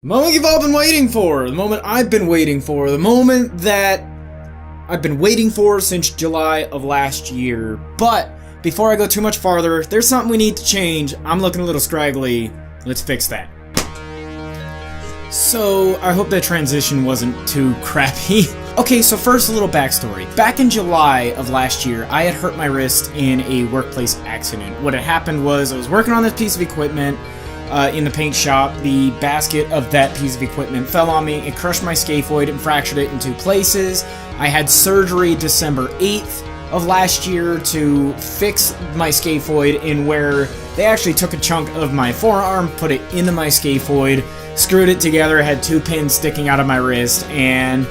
The moment you've all been waiting for, the moment I've been waiting for, the moment that I've been waiting for since July of last year. But before I go too much farther, there's something we need to change. I'm looking a little scraggly. Let's fix that. So, I hope that transition wasn't too crappy. Okay, so first a little backstory. Back in July of last year, I had hurt my wrist in a workplace accident. What had happened was I was working on this piece of equipment in the paint shop. The basket of that piece of equipment fell on me. It crushed my scaphoid and fractured it in two places. I had surgery December 8th of last year to fix my scaphoid, in where they actually took a chunk of my forearm, put it into my scaphoid, screwed it together, had two pins sticking out of my wrist, and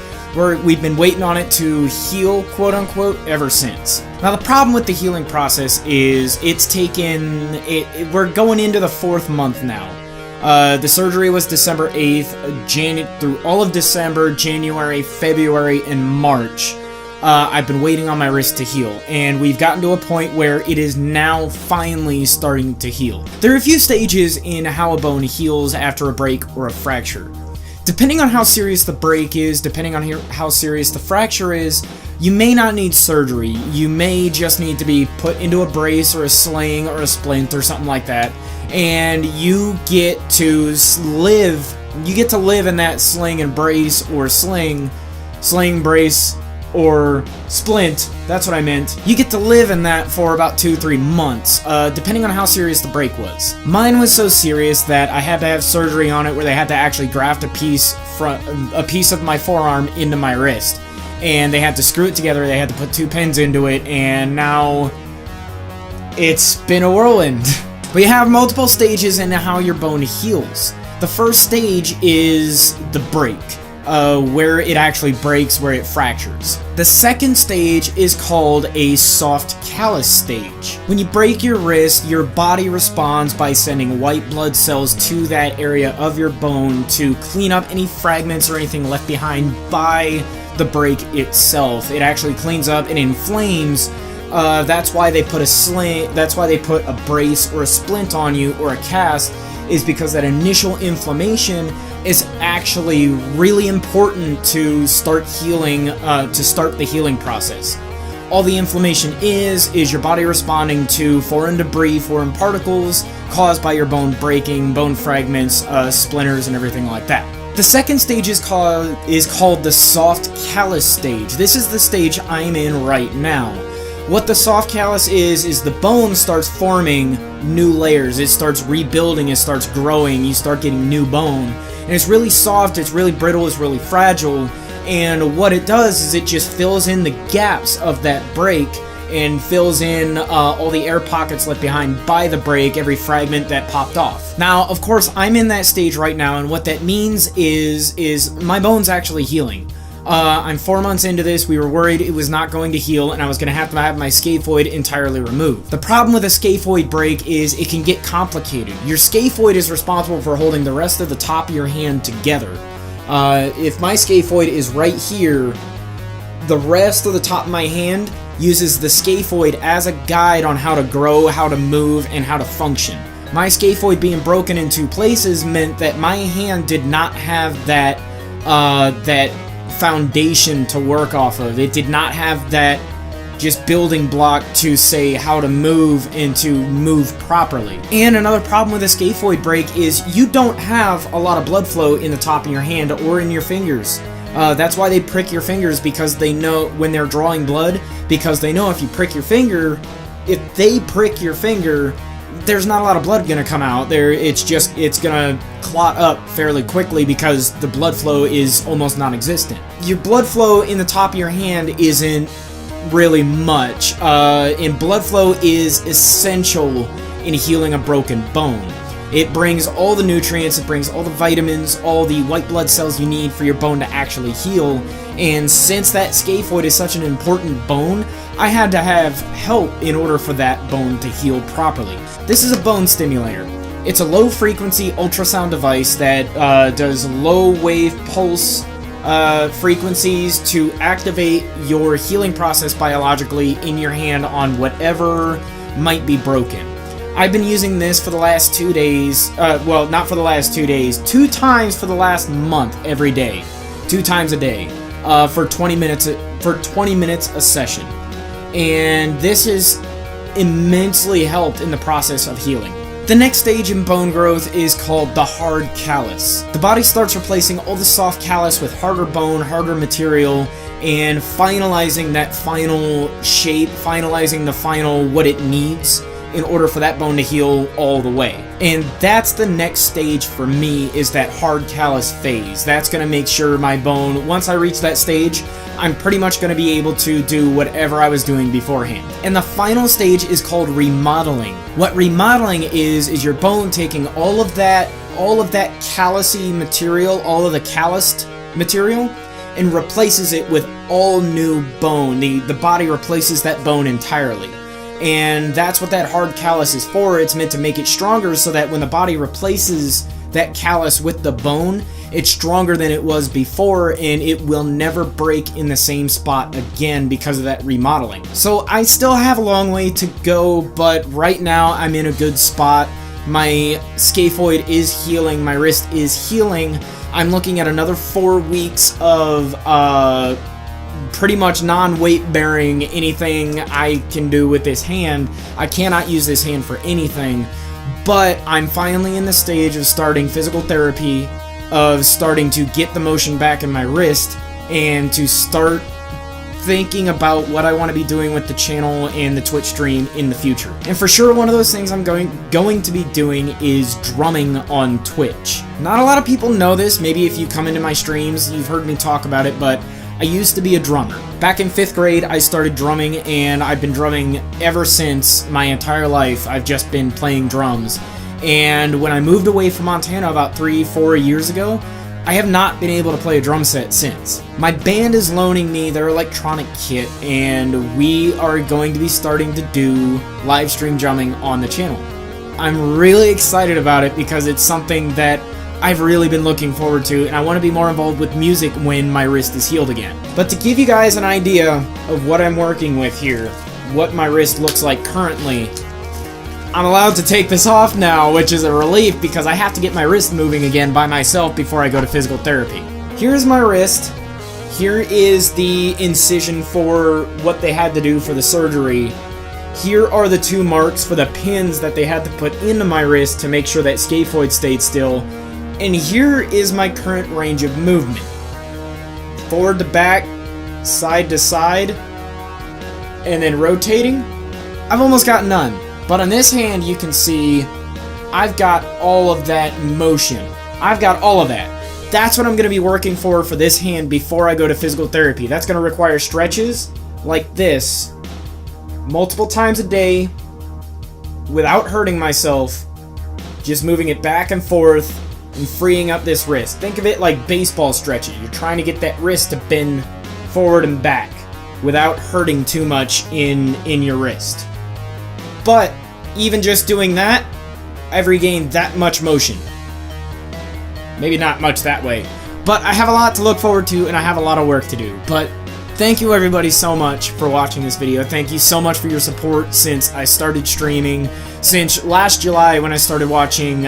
we've been waiting on it to heal, quote unquote, ever since. Now the problem with the healing process is we're going into the 4th month now. The surgery was December 8th, through all of December, January, February, and March. I've been waiting on my wrist to heal, and we've gotten to a point where it is now finally starting to heal. There are a few stages in how a bone heals after a break or a fracture. Depending on how serious the break is, depending on how serious the fracture is, you may not need surgery. You may just need to be put into a brace or a sling or a splint or something like that, and you get to live in that sling and brace, or sling, brace, or splint. That's what I meant. You get to live in that for about 2-3 months, depending on how serious the break was. Mine was so serious that I had to have surgery on it, where they had to actually graft a piece of my forearm into my wrist, and they had to screw it together. They had to put two pins into it, and now it's been a whirlwind. But you have multiple stages in how your bone heals. The first stage is the break. Where it actually breaks, where it fractures. The second stage is called a soft callus stage. When you break your wrist, your body responds by sending white blood cells to that area of your bone to clean up any fragments or anything left behind by the break itself. It actually cleans up and inflames. That's why they put a brace or a splint on you, or a cast, is because that initial inflammation is actually really important to start healing, to start the healing process. All the inflammation is your body responding to foreign debris, foreign particles caused by your bone breaking, bone fragments, splinters, and everything like that. The second stage is called the soft callus stage. This is the stage I'm in right now. What the soft callus is the bone starts forming new layers. It starts rebuilding, it starts growing, you start getting new bone. And it's really soft, it's really brittle, it's really fragile, and what it does is it just fills in the gaps of that break, and fills in all the air pockets left behind by the break, every fragment that popped off. Now, of course, I'm in that stage right now, and what that means is my bone's actually healing. I'm 4 months into this. We were worried it was not going to heal, and I was going to have my scaphoid entirely removed. The problem with a scaphoid break is it can get complicated. Your scaphoid is responsible for holding the rest of the top of your hand together. If my scaphoid is right here, the rest of the top of my hand uses the scaphoid as a guide on how to grow, how to move, and how to function. My scaphoid being broken in two places meant that my hand did not have that foundation to work off of. It did not have that just building block to say how to move and to move properly. And another problem with a scaphoid break is you don't have a lot of blood flow in the top of your hand or in your fingers. That's why they prick your fingers, because they know when they're drawing blood, because they know if you prick your finger, if they prick your finger, there's not a lot of blood gonna come out there. It's gonna clot up fairly quickly because the blood flow is almost non-existent. Your blood flow in the top of your hand isn't really much, and blood flow is essential in healing a broken bone. It brings all the nutrients, it brings all the vitamins, all the white blood cells you need for your bone to actually heal, and since that scaphoid is such an important bone, I had to have help in order for that bone to heal properly. This is a bone stimulator. It's a low-frequency ultrasound device that does low-wave pulse frequencies to activate your healing process biologically in your hand on whatever might be broken. I've been using this for the last 2 days, well, not for the last 2 days, 2 times for the last month every day. 2 times a day, for 20 minutes a session. And this has immensely helped in the process of healing. The next stage in bone growth is called the hard callus. The body starts replacing all the soft callus with harder bone, harder material, and finalizing that final shape, finalizing the final what it needs in order for that bone to heal all the way. And that's the next stage for me, is that hard callus phase. That's going to make sure my bone, once I reach that stage, I'm pretty much going to be able to do whatever I was doing beforehand. And the final stage is called remodeling. What remodeling is your bone taking all of that callousy material, all of the calloused material, and replaces it with all new bone. The body replaces that bone entirely. And that's what that hard callus is for. It's meant to make it stronger so that when the body replaces that callus with the bone, it's stronger than it was before, and it will never break in the same spot again because of that remodeling. So I still have a long way to go, but right now I'm in a good spot. My scaphoid is healing, my wrist is healing. I'm looking at another 4 weeks of pretty much non-weight bearing anything I can do with this hand. I cannot use this hand for anything, but I'm finally in the stage of starting physical therapy, of starting to get the motion back in my wrist, and to start thinking about what I want to be doing with the channel and the Twitch stream in the future. And for sure, one of those things I'm going to be doing is drumming on Twitch. Not a lot of people know this. Maybe if you come into my streams, you've heard me talk about it, but I used to be a drummer. Back in 5th grade, I started drumming, and I've been drumming ever since. My entire life, I've just been playing drums. And when I moved away from Montana about 3-4 years ago, I have not been able to play a drum set since. My band is loaning me their electronic kit, and we are going to be starting to do live stream drumming on the channel. I'm really excited about it because it's something that I've really been looking forward to, and I want to be more involved with music when my wrist is healed again. But to give you guys an idea of what I'm working with here, what my wrist looks like currently, I'm allowed to take this off now, which is a relief because I have to get my wrist moving again by myself before I go to physical therapy. Here's my wrist. Here is the incision for what they had to do for the surgery. Here are the 2 marks for the pins that they had to put into my wrist to make sure that scaphoid stayed still. And here is my current range of movement. Forward to back, side to side, and then rotating. I've almost got none. But on this hand, you can see I've got all of that motion. I've got all of that. That's what I'm going to be working for this hand before I go to physical therapy. That's going to require stretches like this multiple times a day without hurting myself, just moving it back and forth and freeing up this wrist. Think of it like baseball stretches. You're trying to get that wrist to bend forward and back without hurting too much in your wrist. But even just doing that, I've regained that much motion. Maybe not much that way, but I have a lot to look forward to and I have a lot of work to do. But thank you everybody so much for watching this video. Thank you so much for your support since I started streaming, since last July when I started watching,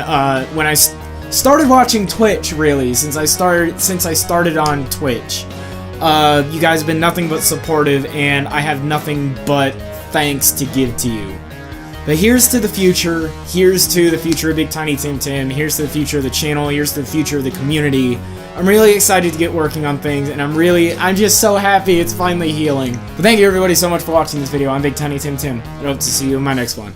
started watching Twitch, really, since I started on Twitch. You guys have been nothing but supportive, and I have nothing but thanks to give to you. But here's to the future. Here's to the future of Big Tiny Tim Tim. Here's to the future of the channel. Here's to the future of the community. I'm really excited to get working on things, and I'm just so happy it's finally healing. But thank you everybody so much for watching this video. I'm Big Tiny Tim Tim, and I hope to see you in my next one.